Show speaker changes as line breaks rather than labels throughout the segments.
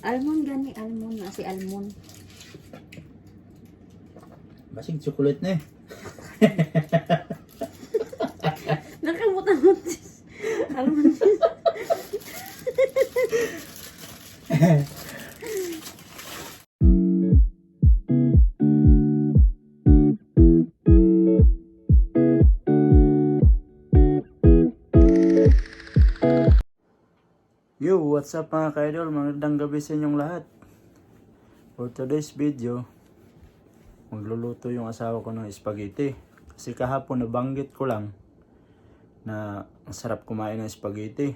Almond gani, almond na si almond.
Basig chocolate na eh.
Nakamutan mo sis. Almond sis.
Yo, what's up mga ka-idol? Magandang gabi sa inyong lahat. For today's video, magluluto yung asawa ko ng spaghetti. Kasi kahapon nabanggit ko lang na ang sarap kumain ng spaghetti.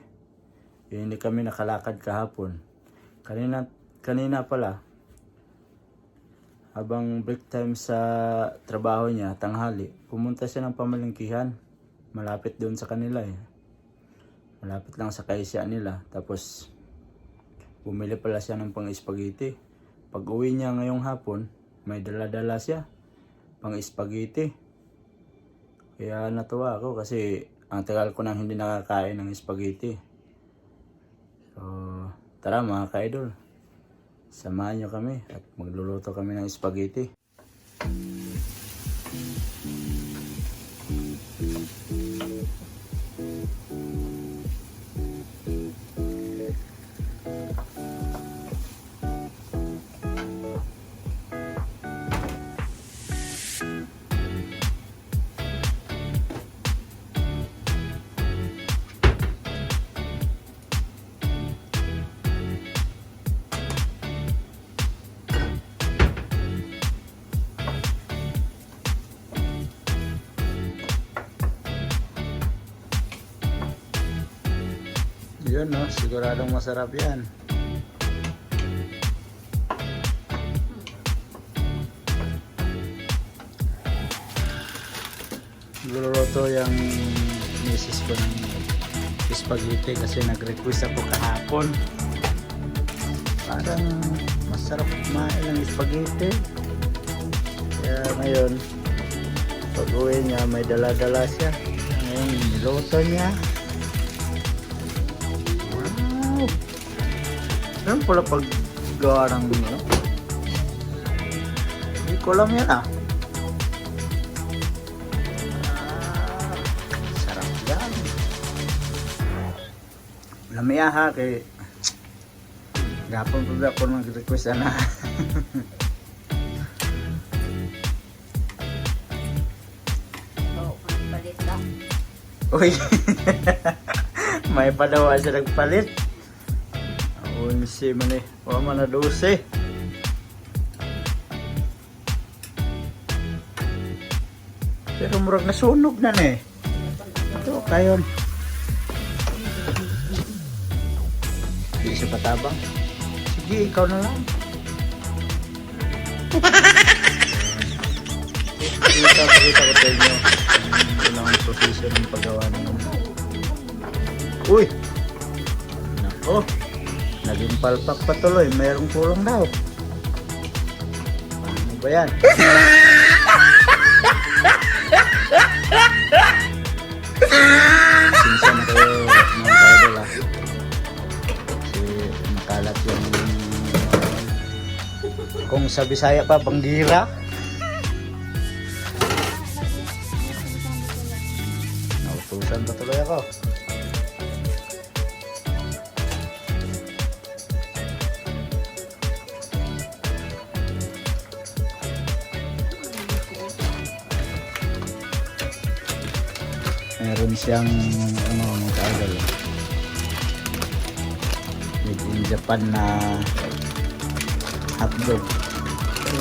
Hindi kami nakalakad kahapon. Kanina pala, habang break time sa trabaho niya, tanghali, pumunta siya ng pamalingkihan. Malapit doon sa kanila eh. Malapit lang sa kaisya nila. Tapos, bumili pala siya ng pang-spaghetti. Pag uwi niya ngayong hapon, may dala-dala siya. Pang-spaghetti. Kaya natuwa ako kasi ang tagal ko nang hindi nakakain ng spaghetti. So, tara mga ka-idol. Samahan niyo kami at magluluto kami ng spaghetti. Yun no, siguradong masarap yan. Luluto yung misis ko ng spaghetti kasi nag-request ako kahapon. Parang masarap kumain ng spaghetti. Kaya ngayon, pag uwi niya may dala-dala siya. Ngayon niluto niya. Ano pala paggawa ng ano? Hindi ko alam yan ah. Sarap yan. Lamia ha kay gapon pa ako nag-request na.
Oh, palit ka.
Uy. May padawa siya nagpalit. Misi man eh, wala man na 12. Pero murag nasunog na eh. Ito kayon. Hindi siya patabang. Sige, ikaw na lang. Kita ko sa inyo. Ito lang ang proseso ng paggawa ng uy! Nako! Naging palpak patuloy, mayroong kulang daw. Ano ba yan? Sinsa na kayo mga kaidol ah. Kasi nakalat yung kung sa Bisaya pa, Bangira. Nautusan patuloy ako. Meron siyang ano mga kaidol, made in Japan na hotdog. So,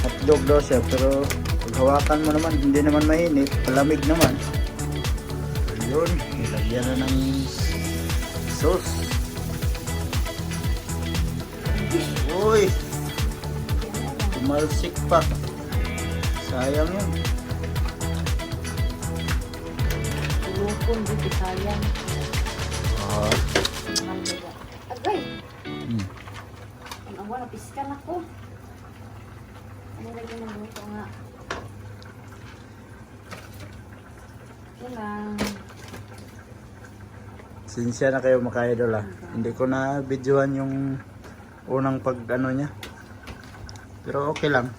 hotdog daw siya pero pag hawakan mo naman hindi naman mainit, malamig naman. So, yun, nilagyan na ng sauce. Uy, tumalsik pa, sayang yun.
Lupon dito sayang.
Oh.
Agay. Ang awa na piskan ako. Ano lagi ng buto nga. Yun lang.
Sinsya na kayo mga idol ah. Hindi ko na videohan yung unang pag ano niya. Pero okay lang.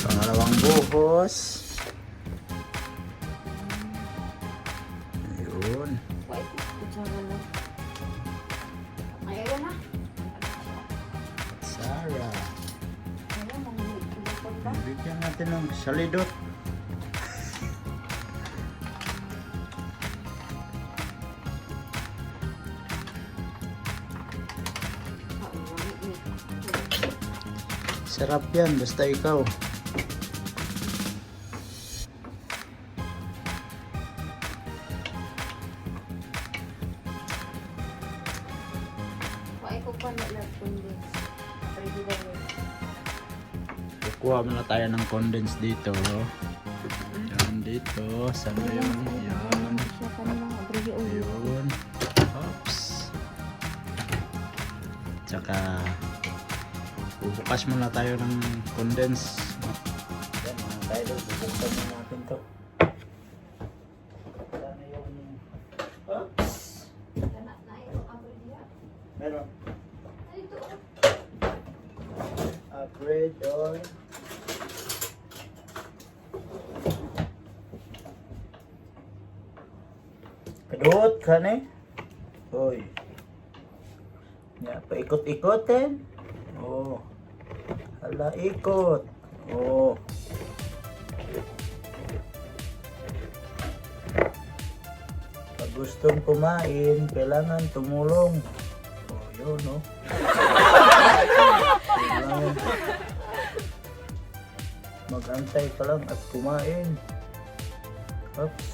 Pangalawang buhos. Ayun.
Wait, kutsara lang. Ayaw na.
Sarah.
Ayaw, manginipon ba?
Bigyan natin ng salidot. Sarap yan, basta ikaw.
Wait, ko pa na lang kundi. Pwede ba yun?
Kukuha muna tayo ng condense dito. Yan dito. Saan ba yun? Yan.
Siya kanilang abriyo ulit.
Ayun. Oops. Tsaka bubukas muna tayo ng condense. Yan mga tayo. Bubuksan muna natin to. Saan na yung... Oops.
Ganap na ito, abriyo.
Meron.
Ito.
Upgrade or... Kadot ka na eh. Hoy. Nga, paikot-ikotin. Oh. Hala, ikot. Oh. Pag gustong kumain, kailangan tumulong. Oh, yun, no? Kailangan mag-antay ka lang at kumain. Oops.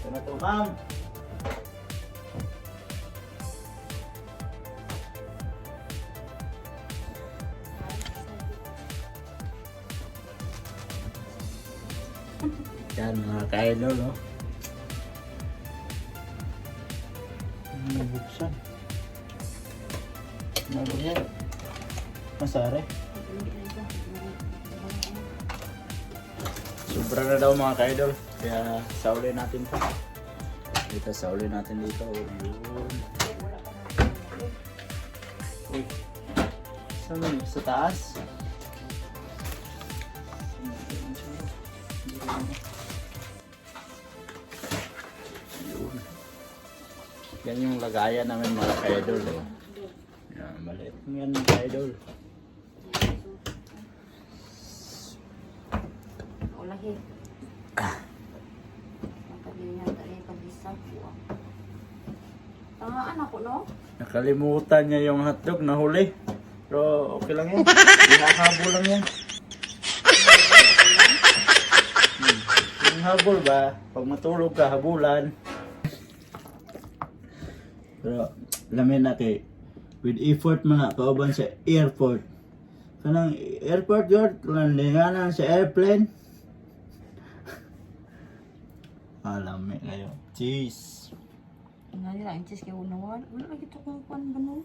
Ito na to, ma'am. Yan mga ka-idol, no? Nabuksan. Nabuksan. Masari. Sobra na daw mga ka-idol. Kaya sauli natin to. Dito sauli natin dito. Yun. Uy. Saan mo? Sa taas? Yun. Yan yung lagayan namin mga ka-idol. Oh. Yan, maliit yan mga ka-idol.
Lagi. Napaglinyan tayo pag-isa po. Tangaan ako, no?
Nakalimutan niya yung hotdog na huli. Pero okay lang yan. Hinahabol lang yan. Yung habol ba? Pag matulog ka, habulan. Pero lamin natin. With effort man na kauban sa airport. Kanang airport yun, landinganan sa airplane. Alami kayo. Cheese.
Nga nila, ang cheese kayo unawan. Wala lagi ito kung pan ba no?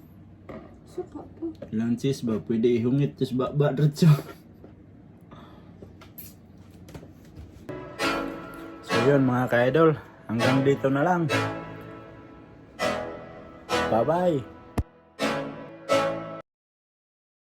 Suka po.
Ilang cheese ba? Pwede ihungit tis baba dito. So yun mga ka-idol. Hanggang dito na lang. Bye-bye.